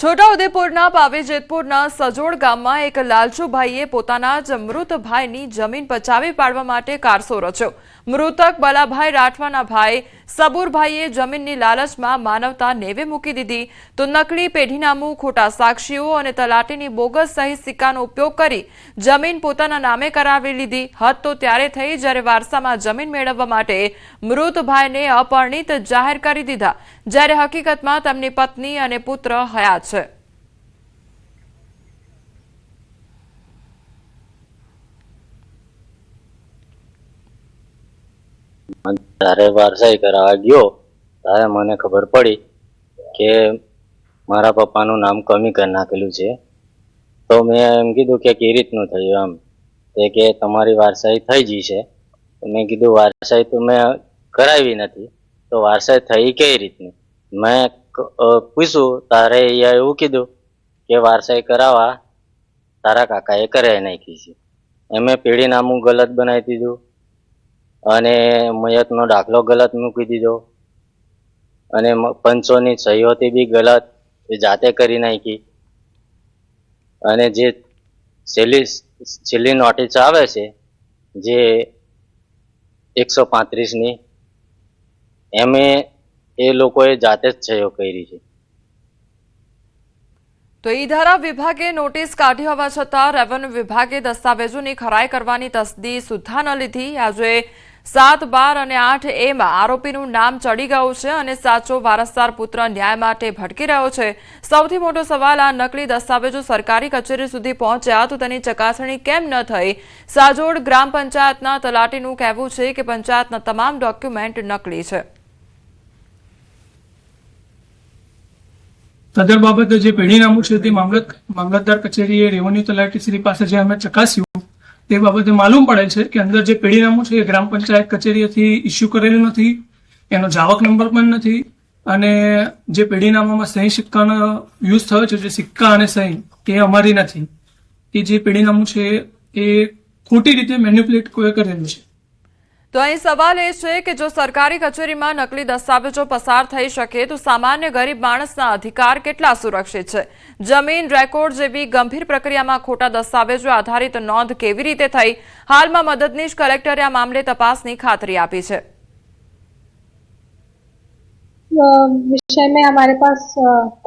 છોટાઉદેપુરના પાવીજેતપુરના સજોડ ગામમાં એક લાલચુભાઈએ પોતાના જ મૃત ભાઈની જમીન પચાવી પાડવા માટે કારસો રચ્યો। મૃતક બલાભાઈ રાઠવાના ભાઈ સબુરભાઈએ જમીનની લાલચમાં માનવતા નેવે મૂકી દીધી તો નકલી પેઢીનામું, ખોટા સાક્ષીઓ અને તલાટીની બોગસ સહી સિક્કાનો ઉપયોગ કરી જમીન પોતાના નામે કરાવી લીધી। હદ તો ત્યારે થઈ જ્યારે વારસામાં જમીન મેળવવા માટે મૃત ભાઈને અપરિણીત જાહેર કરી દીધા, જ્યારે હકીકતમાં તેમની પત્ની અને પુત્ર હયાત છે। ત્યારે વારસાઈ કરાવવા ગયો ત્યારે મને ખબર પડી કે મારા પપ્પાનું નામ કમી કરી નાખેલું છે। તો મેં એમ કીધું કે કેવી રીતનું થયું એમ, તે કે તમારી વારસાઈ થઈ ગઈ છે। મેં કીધું વારસાઈ તો મેં કરાવી નથી, તો વારસાઈ થઈ કઈ રીતની? મેં પૂછ્યું તારે અહીંયા એવું કીધું કે વારસાઈ કરાવવા તારા કાકાએ કરાવી નાખી છે। એમે પેઢીનામું ગલત બનાવી દીધું અને મયતનો દાખલો ગલત મૂકી દીધો અને પંચોની સહીઓથી બી ગલત એ જાતે કરી નાખી। અને જે છેલ્લી નોટિસ આવે છે જે 135ની, એમે એ લોકોએ જાતે જ સહીઓ કરી છે। તો ઈ-ધારા વિભાગે નોટિસ કાઢી હોવા છતાં રેવન્યુ વિભાગે દસ્તાવેજોની ખરાઈ કરવાની તસદી સુદ્ધા ન લીધી। આજે 7, 12 અને 8A માં આરોપીનું નામ ચડી ગયું છે અને સાચો વારસદાર પુત્ર ન્યાય માટે ભટકી રહ્યો છે। સૌથી મોટો સવાલ, આ નકલી દસ્તાવેજો સરકારી કચેરી સુધી પહોંચ્યા તો તેની ચકાસણી કેમ ન થઈ? સાજોડ ગ્રામ પંચાયતના તલાટીનું કહેવું છે કે પંચાયતના તમામ ડોક્યુમેન્ટ નકલી છે। સદર બાબતે જે પેઢીનામું છે તે મામલતદાર કચેરીએ રેવન્યુ તલાટીશ્રી પાસે જે અમે ચકાસ્યું તે બાબતે માલુમ પડે છે કે અંદર જે પેઢીનામું છે એ ગ્રામ પંચાયત કચેરીથી ઇસ્યુ કરેલું નથી, એનો જાવક નંબર પણ નથી અને જે પેઢીનામામાં સહી સિક્કાનો યુઝ થયો છે, જે સિક્કા અને સહી, તે અમારી નથી। એ જે પેઢીનામું છે એ ખોટી રીતે મેન્યુપ્યુલેટ કોઈ કરેલું છે। તો અહીં સવાલ એ છે કે જો સરકારી કચેરીમાં નકલી દસ્તાવેજો પસાર થઈ શકે તો સામાન્ય ગરીબ માણસના અધિકાર કેટલા સુરક્ષિત છે? જમીન રેકોર્ડ જેવી ગંભીર પ્રક્રિયામાં ખોટા દસ્તાવેજો આધારિત નોંધ કેવી રીતે થઈ? હાલમાં મદદનીશ કલેક્ટરે આ મામલે તપાસની ખાતરી આપી છે। विषय में हमारे पास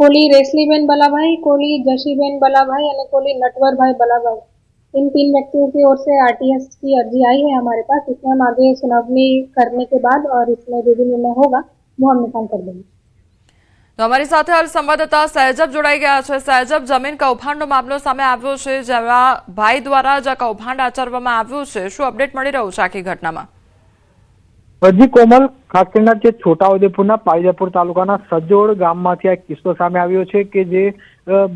कोली रेसलीबेन बलाभाई, कोली जशीबेन बलाभाई और कोली नटवरभाई बलाभाई, इन 3 व्यक्तियों की ओर से आरटीएस की अर्जी आई है हमारे पास। इसमें हम आगे सुनवाई करने के बाद और इसमें जो भी निर्णय होगा वो हम निकाल कर देंगे। તો અમારી સાથે હાલ સંવાદદાતા સહેજબ જોડાઈ ગયા છે। સહેજબ, જમીન કૌભાંડનો મામલો સામે આવ્યો છે, જેમાં ભાઈ દ્વારા જ કૌભાંડ આચરવામાં આવ્યું છે, શું અપડેટ મળી રહ્યું છે આખી ઘટનામાં? જી કોમલ, ખાસ કરીને જે છોટાઉદેપુરના પાવીજેતપુર તાલુકાના સજોડ ગામમાંથી આ કિસ્સો સામે આવ્યો છે કે જે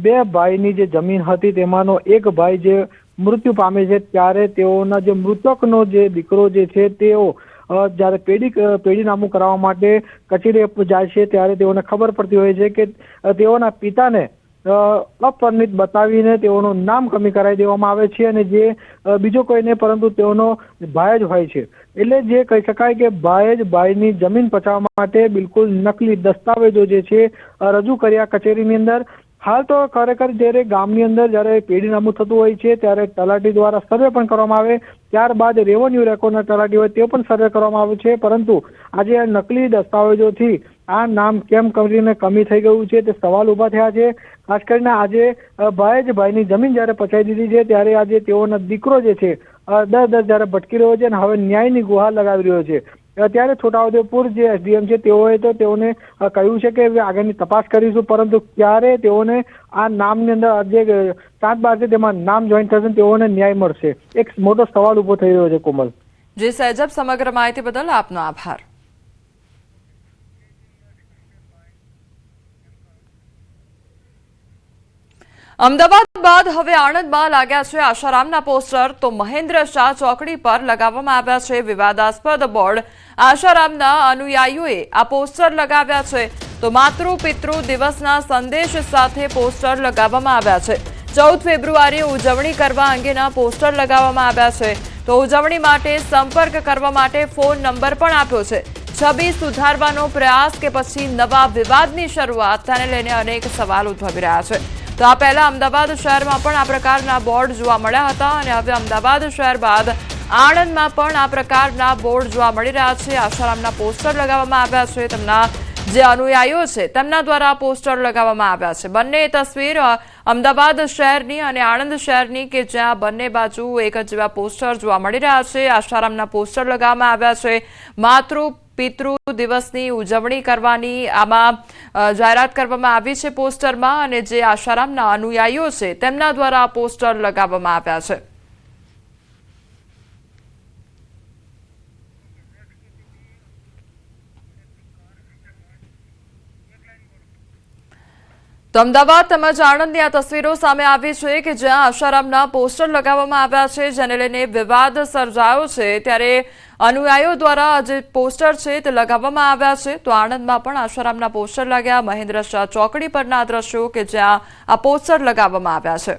2 ભાઈની જે જમીન હતી તેમાંનો એક ભાઈ જે મૃત્યુ પામે છે ત્યારે તેઓના જે મૃતકનો જે દીકરો જે છે તેઓ જ્યારે પેઢીનામું કરાવવા માટે કચેરીએ જાય છે ત્યારે તેઓને ખબર પડતી હોય છે કે તેઓના પિતાને અપરિણીત બતાવીને તેઓનું નામ કમી કરાવી દેવામાં આવે છે અને જે બીજો કોઈ નહીં પરંતુ તેઓનો ભાઈ જ હોય છે। એટલે જે કહી શકાય કે ભાઈ જ ભાઈની જમીન પચાવવા માટે બિલકુલ નકલી દસ્તાવેજો જે છે રજૂ કર્યા કચેરીની અંદર। હાલ તો ખરેખર જ્યારે ગામની અંદર જ્યારે પેઢીનામું થતું હોય છે ત્યારે તલાટી દ્વારા સર્વે પણ કરવામાં આવે, ત્યારબાદ રેવન્યુ રેકોર્ડના તલાટી હોય તે પણ સર્વે કરવામાં આવે છે, પરંતુ આજે નકલી દસ્તાવેજોથી આ નામ કેમ કરીને કમી થઈ ગયું છે તે સવાલ ઉભા થયા છે। ખાસ કરીને આજે ભાઈ જ ભાઈની જમીન જ્યારે પચાવી દીધી છે ત્યારે આજે તેઓનો દીકરો જે છે દર જ્યારે ભટકી રહ્યો છે અને હવે ન્યાયની ગુહાર લગાવી રહ્યો છે। ત્યારે છોટાઉદેપુર જે એસડીએમ છે તેઓએ તો તેઓને કહ્યું છે કે આગળની તપાસ કરીશું, પરંતુ ક્યારે તેઓને આ નામની અંદર જે 7-12 છે તેમાં નામ જોઈન થશે તેઓને ન્યાય મળશે, એક મોટો સવાલ ઉભો થઈ રહ્યો છે। કોમલ જી સહેજબ, સમગ્ર માહિતી બદલ આપનો આભાર। અમદાવાદ બાદ હવે આણંદમાં લાગ્યા છે આશારામના પોસ્ટર। તો મહેન્દ્ર શાહ ચોકડી પર લગાવવામાં આવ્યા છે વિવાદાસ્પદ બોર્ડ। આશારામના અનુયાયીઓએ આ પોસ્ટર લગાવ્યા છે તો માતૃ પિતૃ દિવસના સંદેશ સાથે પોસ્ટર લગાવવામાં આવ્યા છે। 14 ફેબ્રુઆરીએ ઉજવણી કરવા અંગેના પોસ્ટર લગાવવામાં આવ્યા છે। તો ઉજવણી માટે સંપર્ક કરવા માટે ફોન નંબર પણ આપ્યો છે। છબી સુધારવાનો પ્રયાસ કે પછી નવા વિવાદની શરૂઆત તેને લઈને અનેક સવાલ ઉદ્ભવી રહ્યા છે। તો આ પહેલા અમદાવાદ શહેરમાં પણ આ પ્રકારના બોર્ડ જોવા મળ્યા હતા અને હવે અમદાવાદ શહેર બાદ આણંદમાં પણ આ પ્રકારના બોર્ડ જોવા મળી રહ્યા છે। આશારામના પોસ્ટર લગાવવામાં આવ્યા છે, તેમના જે અનુયાયીઓ છે તેમના દ્વારા પોસ્ટર લગાવવામાં આવ્યા છે। બંને તસવીર અમદાવાદ શહેરની અને આણંદ શહેરની કે જ્યાં બંને બાજુ એક જ જેવા પોસ્ટર જોવા મળી રહ્યા છે। આશારામના પોસ્ટર લગાવવામાં આવ્યા છે। માતૃ પિતૃ દિવસની ઉજવણી કરવાની આમાં જાહેરાત કરવામાં આવી છે પોસ્ટરમાં, અને જે આશારામના અનુયાયીઓ છે તેમના દ્વારા આ પોસ્ટર લગાવવામાં આવ્યા છે। તો અમદાવાદ તેમજ આણંદની આ તસવીરો સામે આવી છે કે જ્યાં આશારામના પોસ્ટર લગાવવામાં આવ્યા છે, જેને લઈને વિવાદ સર્જાયો છે। ત્યારે અનુયાયીઓ દ્વારા જે પોસ્ટર છે તે લગાવવામાં આવ્યા છે। તો આણંદમાં પણ આશારામના પોસ્ટર લાગ્યા। મહેન્દ્ર શાહ ચોકડી પરના દ્રશ્યો કે જ્યાં આ પોસ્ટર લગાવવામાં આવ્યા છે।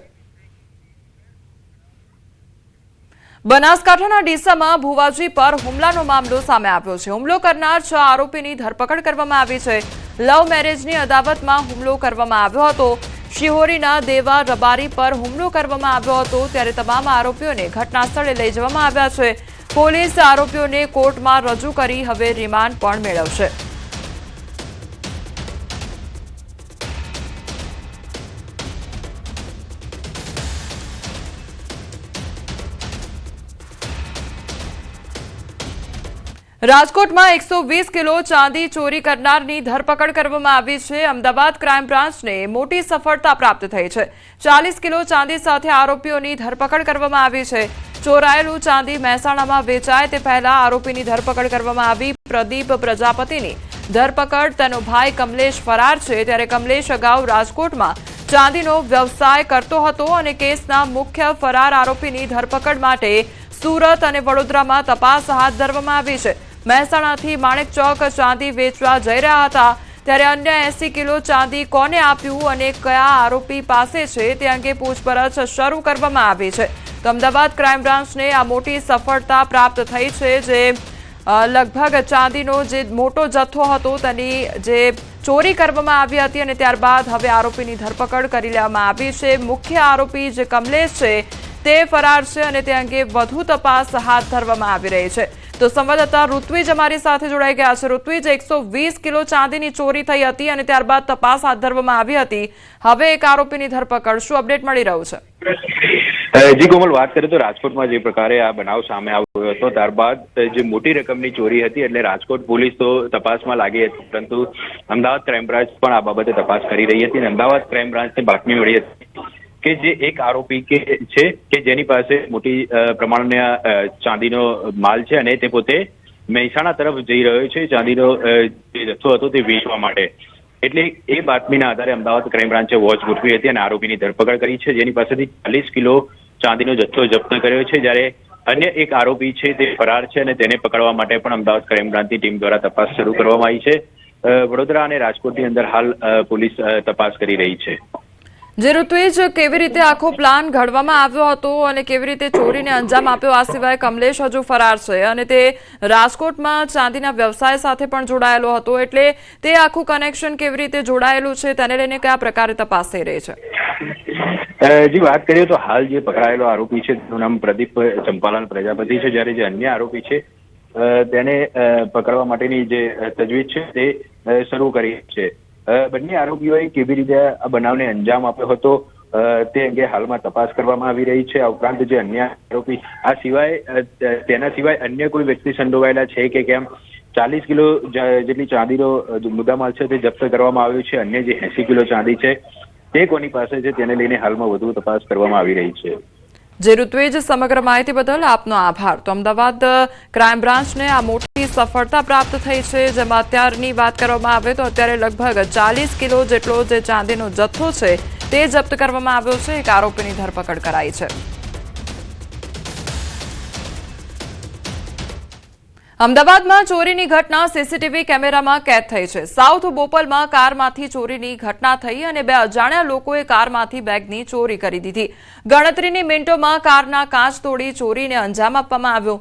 બનાસકાંઠાના ડીસામાં ભુવાજી પર હુમલાનો મામલો સામે આવ્યો છે। હુમલો કરનાર 6 આરોપીની ધરપકડ કરવામાં આવી છે। લવ મેરેજની અદાવતમાં હુમલો કરવામાં આવ્યો હતો। શિહોરીના દેવા રબારી પર હુમલો કરવામાં આવ્યો હતો, ત્યારે તમામ આરોપીઓને ઘટના સ્થળે લઈ જવામાં આવ્યા છે। પોલીસ આરોપીઓને કોર્ટમાં રજૂ કરી હવે રિમાન્ડ પણ મેળવશે। રાજકોટમાં 120 કિલો ચાંદી ચોરી કરનારની ધરપકડ કરવામાં આવી છે। અમદાવાદ ક્રાઇમ બ્રાન્ચને મોટી સફળતા પ્રાપ્ત થઈ છે। 40 કિલો ચાંદી સાથે આરોપીઓની ધરપકડ કરવામાં આવી છે। ચોરાયેલું ચાંદી મહેસાણામાં વેચાય તે પહેલા આરોપીની ધરપકડ કરવામાં આવી। પ્રદીપ પ્રજાપતિની ધરપકડ, તેનો ભાઈ કમલેશ ફરાર છે। ત્યારે કમલેશ અગાઉ રાજકોટમાં ચાંદીનો વ્યવસાય કરતો હતો અને કેસના મુખ્ય ફરાર આરોપીની ધરપકડ માટે સુરત અને વડોદરામાં તપાસ હાથ ધરવામાં આવી છે। મહેસાણાથી માણેક ચોક ચાંદી વેચવા જઈ રહ્યા હતા, ત્યારે અન્ય 80 કિલો ચાંદી કોને આપ્યું અને કયા આરોપી પાસે છે તે અંગે પૂછપરછ શરૂ કરવામાં આવી છે। તો અમદાવાદ ક્રાઇમ બ્રાન્ચને આ મોટી સફળતા પ્રાપ્ત થઈ છે, જે લગભગ ચાંદીનો જે મોટો જથ્થો હતો તેની જે ચોરી કરવામાં આવી હતી અને ત્યારબાદ હવે આરોપીની ધરપકડ કરી લેવામાં આવી છે। મુખ્ય આરોપી જે કમલેશ છે તે ફરાર છે અને તે અંગે વધુ તપાસ હાથ ધરવામાં આવી રહી છે। તો સંવાદદાતા ઋત્વિજ અમારી સાથે જોડાઈ ગયા છે। ઋત્વિજ, 120 કિલો ચાંદીની ચોરી થઈ હતી અને ત્યારબાદ તપાસ હાથ ધરવામાં આવી હતી, હવે એક આરોપીની ધરપકડ, શું અપડેટ મળી રહ્યું છે? જી કોમલ, વાત કરીએ તો રાજકોટમાં જે પ્રકારે આ બનાવ સામે આવ્યો હતો ત્યારબાદ જે મોટી રકમની ચોરી હતી એટલે રાજકોટ પોલીસ તો તપાસમાં લાગી હતી, પરંતુ અમદાવાદ ક્રાઇમ બ્રાન્ચ પણ આ બાબતે તપાસ કરી રહી હતી અને અમદાવાદ ક્રાઇમ બ્રાન્ચને બાતમી મળી હતી કે જે એક આરોપી છે કે જેની પાસે મોટી પ્રમાણના ચાંદીનો માલ છે અને તે પોતે મહેસાણા તરફ જઈ રહ્યો છે ચાંદીનો જે જથ્થો હતો તે વેચવા માટે। એટલે એ બાતમીના આધારે અમદાવાદ ક્રાઇમ બ્રાન્ચે વોચ ગોઠવી હતી અને આરોપીની ધરપકડ કરી છે, જેની પાસેથી 40 કિલો ચાંદીનો જથ્થો જપ્ત કર્યો છે। જ્યારે અન્ય એક આરોપી છે તે ફરાર છે અને તેને પકડવા માટે પણ અમદાવાદ ક્રાઇમ બ્રાન્ચની ટીમ દ્વારા તપાસ શરૂ કરવામાં આવી છે। વડોદરા અને રાજકોટની અંદર હાલ પોલીસ તપાસ કરી રહી છે। જે ઋત્વિજ, કેવી રીતે આખો પ્લાન ઘડવામાં આવ્યો હતો અને કેવી રીતે ચોરીને અંજામ આપ્યો? આ સિવાય કમલેશ હજુ ફરાર છે અને તે રાજકોટમાં ચાંદીના વ્યવસાય સાથે પણ જોડાયેલો હતો, એટલે તે આખું કનેક્શન કેવી રીતે જોડાયેલું છે તેને લઈને કયા પ્રકારે તપાસ થઈ રહી છે? જી, વાત કરીએ તો હાલ જે પકડાયેલો આરોપી છે તેનું નામ પ્રદીપ ચંપાલાલ પ્રજાપતિ છે, જ્યારે જે અન્ય આરોપી છે તેને પકડવા માટેની જે તજવીજ છે તે શરૂ કરી છે। બંને આરોપીઓએ કેવી રીતે આ બનાવને અંજામ આપ્યો હતો તે અંગે હાલમાં તપાસ કરવામાં આવી રહી છે। આ ઉપરાંત જે અન્ય આરોપી આ સિવાય તેના સિવાય અન્ય કોઈ વ્યક્તિ સંડોવાયેલા છે કે કેમ, 40 કિલો જેટલી ચાંદીનો મુદ્દામાલ છે તે જપ્ત કરવામાં આવ્યો છે। અન્ય જે 80 કિલો ચાંદી છે તે કોની પાસે છે તેને લઈને હાલમાં વધુ તપાસ કરવામાં આવી રહી છે। જે ઋત્વિજ, સમગ્ર માહિતી બદલ આપનો આભાર। તો અમદાવાદ ક્રાઇમ બ્રાન્ચને આ મોટી સફળતા પ્રાપ્ત થઈ છે, જેમાં અત્યારની વાત કરવામાં આવે તો અત્યારે લગભગ 40 કિલો જેટલો જે ચાંદીનો જથ્થો છે તે જપ્ત કરવામાં આવ્યો છે। એક આરોપીની ધરપકડ કરાઈ છે। અમદાવાદમાં ચોરીની ઘટના સીસીટીવી કેમેરામાં કેદ થઈ છે। સાઉથ બોપલમાં કારમાંથી ચોરીની ઘટના થઈ અને 2 અજાણ્યા લોકોએ કારમાંથી બેગની ચોરી કરી દીધી। ગણતરીની મિનિટોમાં કારના કાચ તોડી ચોરીને અંજામ આપવામાં આવ્યો।